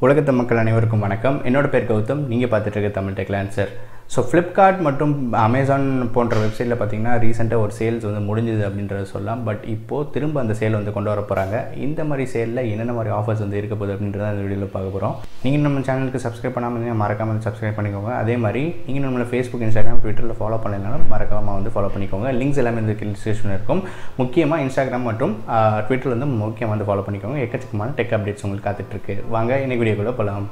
உலகத்து மக்கள் அனைவருக்கும் வணக்கம். என்னோட பேர் கௌதம். நீங்கள் பார்த்துட்டு இருக்க தமிழ் டெக்லான்சர். ஸோ ஃப்ளிப்கார்ட் மற்றும் அமேசான் போன்ற வெப்சைட்டில் பார்த்தீங்கன்னா ரீசெண்டாக ஒரு சேல்ஸ் வந்து முடிஞ்சுது அப்படின்றத சொல்லலாம். பட் இப்போது திரும்ப அந்த சேல் வந்து கொண்டு வர போகிறாங்க. இந்த மாதிரி சேலில் என்னென்ன மாதிரி ஆஃபர்ஸ் வந்து இருக்க போகுது அப்படின்றத அந்த வீடியோவில் பார்க்க போகிறோம். நீங்கள் நம்ம சேனலுக்கு சப்ஸ்கிரைப் பண்ணாமல் இருந்தீங்கன்னா மறக்காமல் சப்ஸ்கிரைப் பண்ணிக்கோங்க. அதே மாதிரி நீங்கள் நம்மளை ஃபேஸ்புக், இன்ஸ்டாகிராம், ட்விட்டரில் ஃபாலோ பண்ணலைனாலும் மறக்காமல் வந்து ஃபாலோ பண்ணிக்கோங்க. லிங்க்ஸ் எல்லாமே இந்த டிஸ்கிரிப்ஷனில் இருக்கும். முக்கியமாக இன்ஸ்டாகிராம் மற்றும் ட்விட்டரில் வந்து முக்கியமாக வந்து ஃபாலோ பண்ணிக்கோங்க. எக்கச்சக்கமான டெக் அப்டேட்ஸ் உங்களுக்கு காத்துட்ருக்கு. வாங்க இன்னைக்கு வீடியோக்குள்ளே போகலாம்.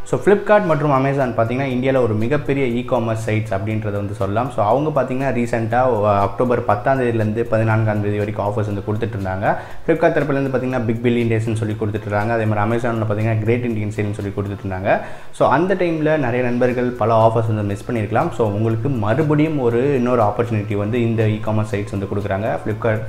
ஸோ ஃப்ளிப்கார்ட் மற்றும் அமேசான் பார்த்திங்கன்னா இந்தியாவில் ஒரு மிகப்பெரிய இ-காமர்ஸ் சைட்ஸ் அப்படின்றத வந்து சொல்லலாம். ஸோ அவங்க பார்த்திங்கன்னா ரீசெண்டாக அக்டோபர் 10ஆம் தேதியிலேருந்து 14ஆம் தேதி வரைக்கும் ஆஃபர்ஸ் வந்து கொடுத்துட்ருந்தாங்க. ஃப்ளிப்கார்ட் தரப்புலேருந்து பார்த்திங்கன்னா பிக் பில்லியன் டேஸ்ன்னு சொல்லி கொடுத்துட்ருக்காங்க. அதே மாதிரி அமேசானில் பார்த்திங்கன்னா கிரேட் இண்டியன் சேல்னு சொல்லி கொடுத்துட்ருந்தாங்க. ஸோ அந்த டைமில் நிறைய நண்பர்கள் பல ஆஃபர்ஸ் வந்து மிஸ் பண்ணியிருக்கலாம். ஸோ உங்களுக்கு மறுபடியும் இன்னொரு ஆப்பர்ச்சுனிட்டி வந்து இந்த இ-காமர்ஸ் சைட்ஸ் வந்து கொடுக்குறாங்க.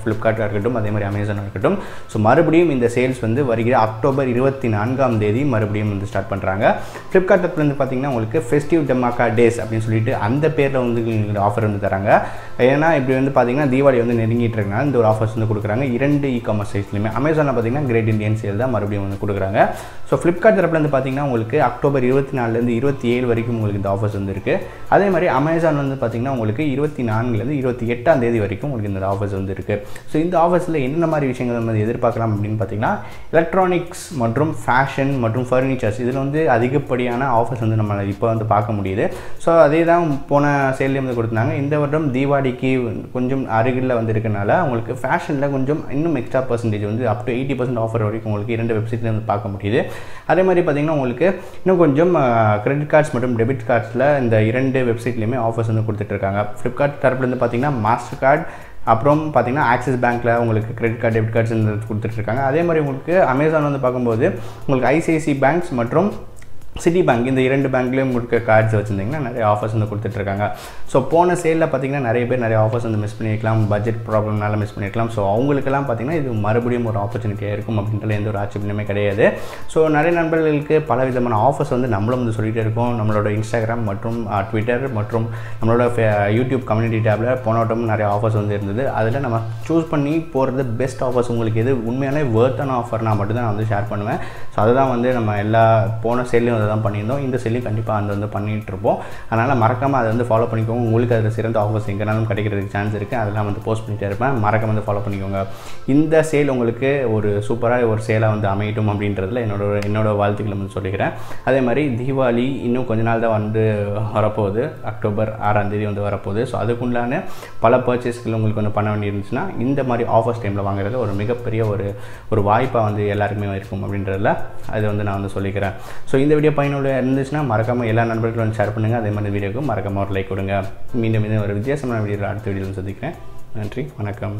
ஃப்ளிப்கார்ட்டாக இருக்கட்டும், அதே மாதிரி அமேசானாக இருக்கட்டும். ஸோ மறுபடியும் இந்த சேல்ஸ் வந்து வருகிற அக்டோபர் 24ஆம் தேதி மறுபடியும் வந்து ஸ்டார்ட் பண்ணுறாங்க. ஃப்ளிப்கார்ட் தரப்புலேருந்து பார்த்தீங்கன்னா உங்களுக்கு ஃபெஸ்டிவ் டமாக்கா டேஸ் அப்படின்னு சொல்லிட்டு அந்த பேரில் வந்து ஆஃபர் வந்து தராங்க. ஏன்னா இப்படி வந்து பார்த்தீங்கன்னா தீபாவளி வந்து நெருங்கிட்டு இருக்கனால இந்த ஒரு ஆஃபர்ஸ் வந்து கொடுக்குறாங்க. 2 இ-காமர்ஸ் சைட்ஸ்லையுமே. அமேசானில் பார்த்தீங்கன்னா கிரேட் இண்டியன் சேல் தான் மறுபடியும் வந்து கொடுக்குறாங்க. ஸோ ஃப்ளிப்கார்ட் தரப்புலேருந்து பார்த்தீங்கன்னா உங்களுக்கு அக்டோபர் 24லேருந்து 27 வரைக்கும் உங்களுக்கு இந்த ஆஃபர்ஸ் வந்து இருக்குது. அதே மாதிரி அமேசான் வந்து பார்த்தீங்கன்னா உங்களுக்கு 24லேருந்து 28ஆம் தேதி வரைக்கும் உங்களுக்கு இந்த ஆஃபர்ஸ் வந்து இருக்குது. ஸோ இந்த ஆஃபர்ஸில் என்னென்ன மாதிரி விஷயங்கள் நம்ம எதிர்பார்க்கலாம் அப்படின்னு பார்த்தீங்கன்னா எலக்ட்ரானிக்ஸ் மற்றும் ஃபேஷன் மற்றும் ஃபர்னிச்சர்ஸ் இதில் வந்து அதிகப்படியான ஆஃபர்ஸ் வந்து நம்ம இப்போ வந்து பார்க்க முடியுது. ஸோ அதே தான் போன சேல்லையும் வந்து கொடுத்தாங்க. இந்த வருடம் தீபாவளிக்கு கொஞ்சம் அருகில் வந்து இருக்கனால உங்களுக்கு ஃபேஷனில் கொஞ்சம் இன்னும் எக்ஸ்ட்ரா பர்சன்டேஜ் வந்து அப் டு 80% ஆஃபர் வரைக்கும் உங்களுக்கு 2 வெப்சைட்ல வந்து பார்க்க முடியுது. அதே மாதிரி பார்த்தீங்கன்னா உங்களுக்கு இன்னும் கொஞ்சம் கிரெடிட் கார்ட்ஸ் மற்றும் டெபிட் கார்ட்ஸில் இந்த 2 வெப்சைட்லையுமே ஆஃபர்ஸ் வந்து கொடுத்துட்ருக்காங்க. ஃப்ளிப்கார்ட் தரப்புலேருந்து பார்த்தீங்கன்னா மாஸ்டர் கார்டு, அப்புறம் பார்த்தீங்கன்னா ஆக்சிஸ் பேங்க்கில் உங்களுக்கு கிரெடிட் கார்டு, டெபிட் கார்ட்ஸ் கொடுத்துட்ருக்காங்க. அதே மாதிரி உங்களுக்கு அமேசான் வந்து பார்க்கும்போது உங்களுக்கு ஐசிஐசி பேங்க்ஸ் மற்றும் சிட்டி பேங்க் இந்த 2 பேங்க்லேயும் கொடுக்க கார்ட்ஸ் வச்சுருந்தீங்கன்னா நிறைய ஆஃபர்ஸ் வந்து கொடுத்துட்ருக்காங்க. ஸோ போன சேலில் பார்த்தீங்கன்னா நிறைய பேர் நிறைய ஆஃபர்ஸ் வந்து மிஸ் பண்ணியிருக்கலாம். பட்ஜெட் ப்ராப்ளம்னால மிஸ் பண்ணியிருக்கலாம். ஸோ அவங்களுக்கெல்லாம் பார்த்தீங்கன்னா இது மறுபடியும் ஒரு ஆப்பர்ச்சுனிட்டியாக இருக்கும் அப்படின்றது எந்த ஒரு ஆட்சேபனையுமே கிடையாது. ஸோ நிறைய நண்பர்களுக்கு பல விதமான ஆஃபர்ஸ் வந்து நம்மளும் வந்து சொல்லிகிட்டே இருக்கோம். நம்மளோட இன்ஸ்டாகிராம் மற்றும் ட்விட்டர் மற்றும் நம்மளோட யூடியூப் கம்யூனிட்டி டேப்பில் போன வட்டமும் நிறைய ஆஃபர்ஸ் வந்து இருந்தது. அதில் நம்ம சூஸ் பண்ணி போகிறது பெஸ்ட் ஆஃபர்ஸ். உங்களுக்கு எது உண்மையான வேர்த்தான ஆஃபர்னால் மட்டும்தான் நான் வந்து ஷேர் பண்ணுவேன். ஸோ அதுதான் வந்து நம்ம எல்லா போன சேல்லையும் தான் பண்ணியிருந்தோம். இந்த செல்லையும் கண்டிப்பாக அது வந்து பண்ணிகிட்டு இருப்போம். அதனால் மறக்காமல் அதை வந்து ஃபாலோ பண்ணிக்கோங்க. உங்களுக்கு அதில் சிறந்த ஆஃபர்ஸ் எங்கேனாலும் கிடைக்கிறதுக்கு சான்ஸ் இருக்குது. அதெல்லாம் வந்து போஸ்ட் பண்ணிகிட்டே இருப்பேன். மறக்காம வந்து ஃபாலோ பண்ணிக்கோங்க. இந்த சேல் உங்களுக்கு ஒரு சூப்பராக ஒரு சேலாக வந்து அமையட்டும் அப்படின்றதுல என்னோட வாழ்த்துக்களை வந்து சொல்லிக்கிறேன். அதே மாதிரி தீபாவளி இன்னும் கொஞ்ச நாள் தான் வந்து வரப்போகுது. அக்டோபர் 6ஆம் தேதி வந்து வரப்போகுது. ஸோ அதுக்குண்டான பல பர்ச்சேஸ்கள் உங்களுக்கு வந்து பண்ண வேண்டியிருந்துச்சுன்னா இந்த மாதிரி ஆஃபர்ஸ் டைமில் வாங்குறது ஒரு மிகப்பெரிய ஒரு வாய்ப்பாக வந்து எல்லாருக்குமே இருக்கும் அப்படின்றதில் அது வந்து நான் வந்து சொல்லிக்கிறேன். ஸோ இந்த வீடியோ பயனுள்ள இருந்துச்சுன்னா மறக்காமல் எல்லா நண்பர்களும் ஷேர் பண்ணுங்கள். அதே மாதிரி வீடியோக்கு மறக்காமல் ஒரு லைக் கொடுங்க. மீண்டும் ஒரு வித்தியாசமான வீடியோவில் அடுத்த வீடியோவில் சந்திக்கிறேன். நன்றி, வணக்கம்.